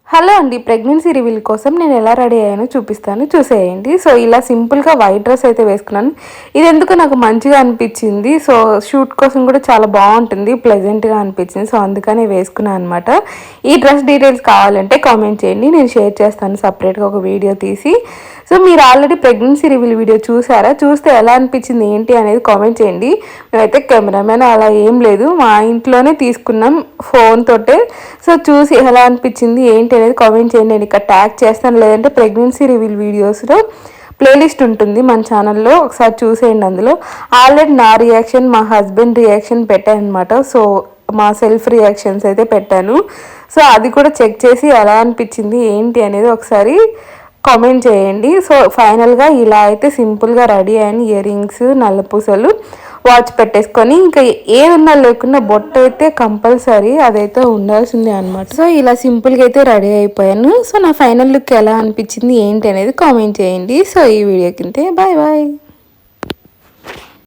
Hello అండి, pregnancy reveal కోసం నేను ఎలా రెడీ అయ్యానో చూపిస్తాను, చూసేయండి. సో ఇలా సింపుల్గా వైట్ డ్రెస్ అయితే వేసుకున్నాను. ఇది ఎందుకు నాకు మంచిగా అనిపించింది. సో షూట్ కోసం కూడా చాలా బాగుంటుంది, ప్లెజెంట్గా అనిపించింది. సో అందుకనే వేసుకున్నాను అనమాట. ఈ డ్రెస్ డీటెయిల్స్ కావాలంటే కామెంట్ చేయండి, నేను షేర్ చేస్తాను సపరేట్గా ఒక వీడియో తీసి. సో మీరు ఆల్రెడీ ప్రెగ్నెన్సీ రివీల్ వీడియో చూసారా? చూస్తే ఎలా అనిపించింది ఏంటి అనేది కామెంట్ చేయండి. మేమైతే కెమెరామెన్ అలా ఏం లేదు, మా ఇంట్లోనే తీసుకున్నాం ఫోన్ తోటే. సో చూసి ఎలా అనిపించింది ఏంటి అనేది కామెంట్ చేయండి. నేను ఇక్కడ ట్యాగ్ చేస్తాను, లేదంటే ప్రెగ్నెన్సీ రివీల్ వీడియోస్లో ప్లేలిస్ట్ ఉంటుంది మన ఛానల్లో, ఒకసారి చూసేయండి. అందులో ఆల్రెడీ నా రియాక్షన్, మా హస్బెండ్ రియాక్షన్ పెట్టాను అనమాట. సో మా సెల్ఫ్ రియాక్షన్స్ అయితే పెట్టాను. సో అది కూడా చెక్ చేసి ఎలా అనిపించింది ఏంటి అనేది ఒకసారి కామెంట్ చేయండి. సో ఫైనల్గా ఇలా అయితే సింపుల్గా రెడీ అయిన ఇయర్ రింగ్స్, నల్లపూసలు, వాచ్ పెట్టేసుకొని ఇంకా ఏదున్నా లేకున్నా బొట్టు అయితే కంపల్సరీ అదైతే ఉండాల్సిందే అనమాట. సో ఇలా సింపుల్గా అయితే రెడీ అయిపోయాను. సో నా ఫైనల్ లుక్ ఎలా అనిపించింది ఏంటి అనేది కామెంట్ చేయండి. సో ఈ వీడియో కింద బాయ్ బాయ్.